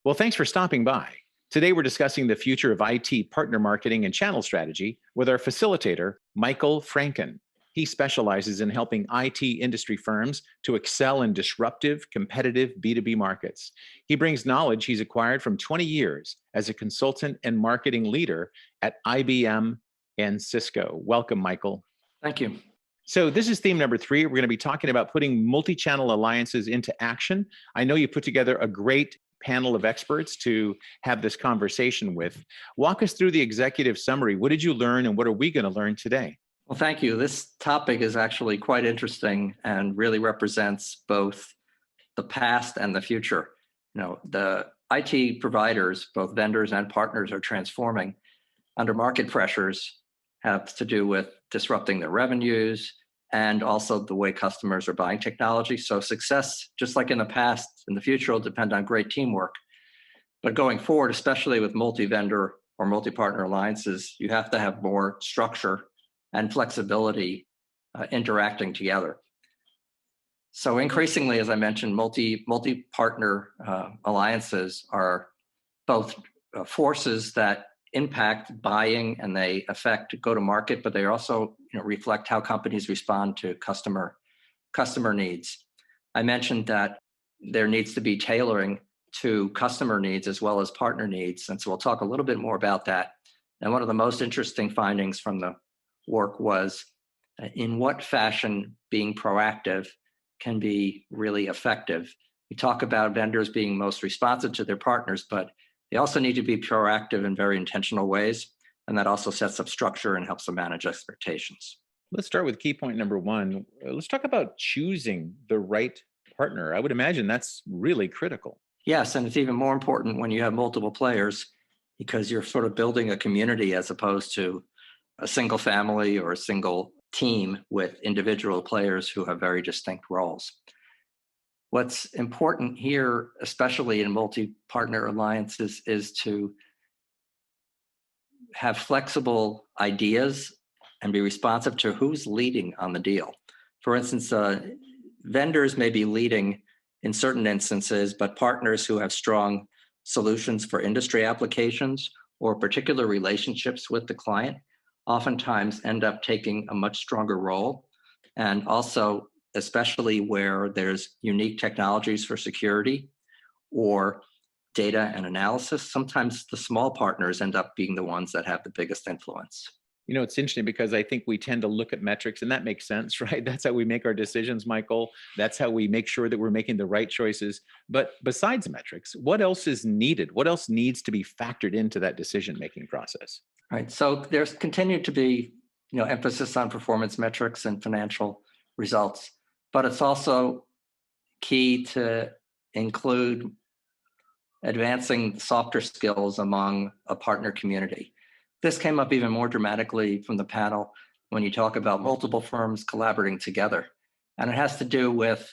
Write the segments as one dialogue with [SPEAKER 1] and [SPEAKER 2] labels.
[SPEAKER 1] Well, thanks for stopping by. Today, we're discussing the future of IT partner marketing and channel strategy with our facilitator, Michael Franken. He specializes in helping IT industry firms to excel in disruptive, competitive B2B markets. He brings knowledge he's acquired from 20 years as a consultant and marketing leader at IBM and Cisco. Welcome, Michael.
[SPEAKER 2] Thank you.
[SPEAKER 1] So, this is theme number three. We're going to be talking about putting multi channel alliances into action. I know you put together a great panel of experts to have this conversation with. Walk us through the executive summary. What did you learn and what are we going to learn today?
[SPEAKER 2] Well, thank you. This topic is actually quite interesting and really represents both the past and the future. The IT providers, both vendors and partners, are transforming under market pressures, have to do with disrupting their revenues and also the way customers are buying technology. So success, just like in the past, in the future will depend on great teamwork. But going forward, especially with multi-vendor or multi-partner alliances, you have to have more structure and flexibility interacting together. So increasingly, as I mentioned, multi-partner alliances are both forces that impact buying and they affect go-to-market, but they also reflect how companies respond to customer needs. I mentioned that there needs to be tailoring to customer needs as well as partner needs, and so we'll talk a little bit more about that. And one of the most interesting findings from the work was in what fashion being proactive can be really effective. We talk about vendors being most responsive to their partners, but they also need to be proactive in very intentional ways, and that also sets up structure and helps them manage expectations.
[SPEAKER 1] Let's start with key point number one. Let's talk about choosing the right partner. I would imagine that's really critical.
[SPEAKER 2] Yes, and it's even more important when you have multiple players because you're sort of building a community as opposed to a single family or a single team with individual players who have very distinct roles. What's important here, especially in multi-partner alliances, is to have flexible ideas and be responsive to who's leading on the deal. For instance, vendors may be leading in certain instances, but partners who have strong solutions for industry applications or particular relationships with the client oftentimes end up taking a much stronger role. And also, especially where there's unique technologies for security or data and analysis, sometimes the small partners end up being the ones that have the biggest influence.
[SPEAKER 1] It's interesting because I think we tend to look at metrics, and that makes sense, right? That's how we make our decisions, Michael. That's how we make sure that we're making the right choices. But besides metrics, what else is needed? What else needs to be factored into that decision-making process?
[SPEAKER 2] Right. So there's continued to be, emphasis on performance metrics and financial results, but it's also key to include advancing softer skills among a partner community. This came up even more dramatically from the panel when you talk about multiple firms collaborating together. And it has to do with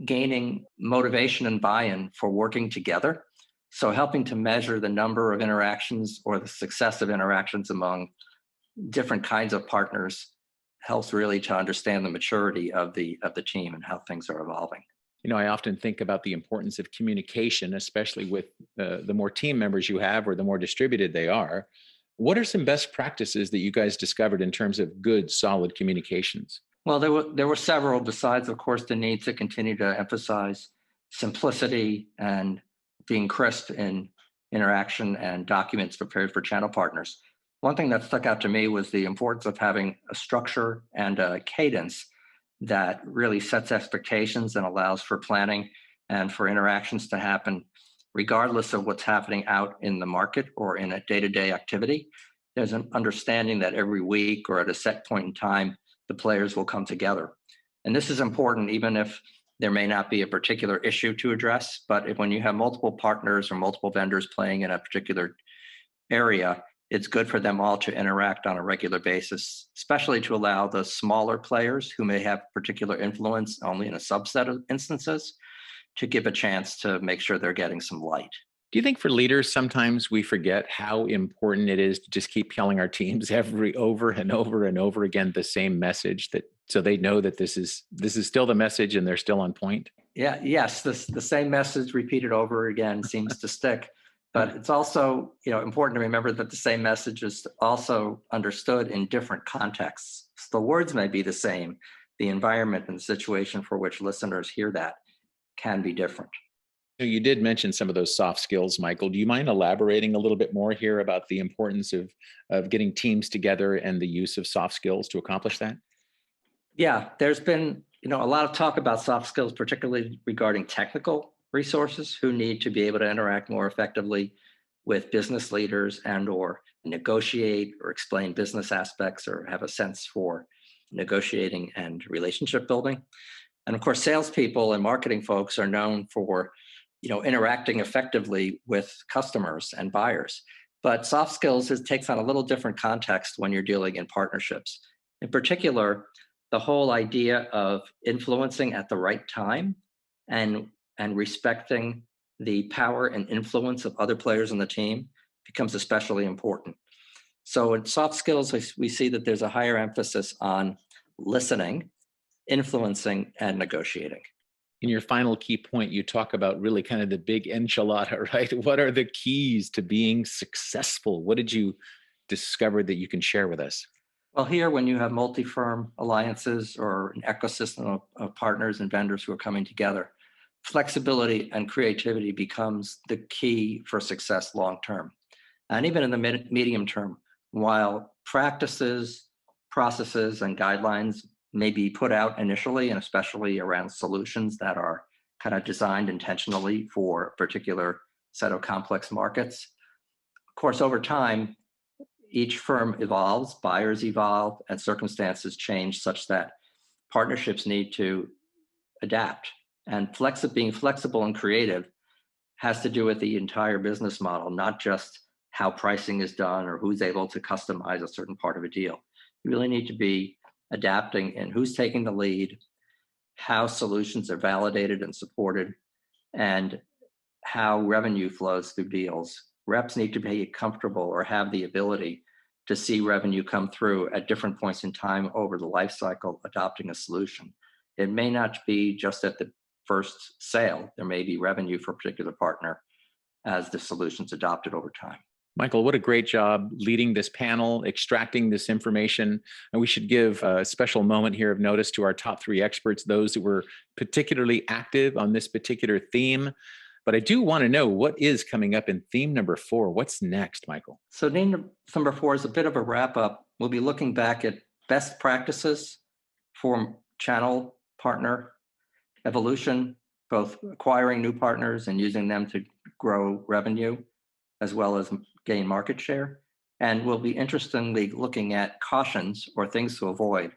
[SPEAKER 2] gaining motivation and buy-in for working together. So helping to measure the number of interactions or the success of interactions among different kinds of partners helps really to understand the maturity of the team and how things are evolving.
[SPEAKER 1] I often think about the importance of communication, especially with the more team members you have or the more distributed they are. What are some best practices that you guys discovered in terms of good, solid communications?
[SPEAKER 2] Well, there were several besides, of course, the need to continue to emphasize simplicity and being crisp in interaction and documents prepared for channel partners. One thing that stuck out to me was the importance of having a structure and a cadence that really sets expectations and allows for planning and for interactions to happen regardless of what's happening out in the market or in a day-to-day activity. There's an understanding that every week or at a set point in time, the players will come together. And this is important even if there may not be a particular issue to address, but when you have multiple partners or multiple vendors playing in a particular area, it's good for them all to interact on a regular basis, especially to allow the smaller players who may have particular influence only in a subset of instances to give a chance to make sure they're getting some light.
[SPEAKER 1] Do you think for leaders, sometimes we forget how important it is to just keep telling our teams over and over and over again the same message so they know that this is still the message and they're still on point?
[SPEAKER 2] Yeah, yes, the same message repeated over again seems to stick. But it's also, important to remember that the same message is also understood in different contexts. So the words may be the same, the environment and the situation for which listeners hear that can be different.
[SPEAKER 1] You did mention some of those soft skills, Michael. Do you mind elaborating a little bit more here about the importance of getting teams together and the use of soft skills to accomplish that?
[SPEAKER 2] Yeah, there's been, a lot of talk about soft skills, particularly regarding technical resources who need to be able to interact more effectively with business leaders and or negotiate or explain business aspects or have a sense for negotiating and relationship building. And of course, salespeople and marketing folks are known for, interacting effectively with customers and buyers. But soft skills takes on a little different context when you're dealing in partnerships. In particular, the whole idea of influencing at the right time and respecting the power and influence of other players in the team becomes especially important. So in soft skills, we see that there's a higher emphasis on listening, influencing, and negotiating.
[SPEAKER 1] In your final key point, you talk about really kind of the big enchilada, right? What are the keys to being successful? What did you discover that you can share with us?
[SPEAKER 2] Well, here, when you have multi-firm alliances or an ecosystem of partners and vendors who are coming together, flexibility and creativity becomes the key for success long term. And even in the medium term, while practices, processes, and guidelines may be put out initially, and especially around solutions that are kind of designed intentionally for a particular set of complex markets, of course, over time, each firm evolves, buyers evolve, and circumstances change such that partnerships need to adapt. And being flexible and creative has to do with the entire business model, not just how pricing is done or who's able to customize a certain part of a deal. You really need to be adapting in who's taking the lead, how solutions are validated and supported, and how revenue flows through deals. Reps need to be comfortable or have the ability to see revenue come through at different points in time over the life cycle, adopting a solution. It may not be just at the first sale. There may be revenue for a particular partner as the solution's adopted over time.
[SPEAKER 1] Michael, what a great job leading this panel, extracting this information. And we should give a special moment here of notice to our top three experts, those who were particularly active on this particular theme. But I do want to know what is coming up in theme number 4. What's next, Michael?
[SPEAKER 2] So theme number 4 is a bit of a wrap up. We'll be looking back at best practices for channel partner evolution, both acquiring new partners and using them to grow revenue, as well as gain market share. And we'll be interestingly looking at cautions or things to avoid,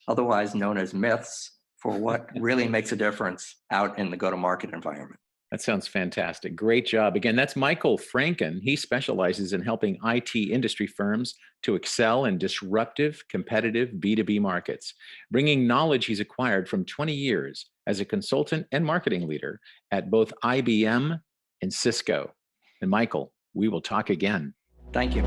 [SPEAKER 2] otherwise known as myths, for what really makes a difference out in the go-to-market environment.
[SPEAKER 1] That sounds fantastic. Great job. Again, that's Michael Franken. He specializes in helping IT industry firms to excel in disruptive, competitive B2B markets, bringing knowledge he's acquired from 20 years as a consultant and marketing leader at both IBM and Cisco. And Michael, we will talk again.
[SPEAKER 2] Thank you.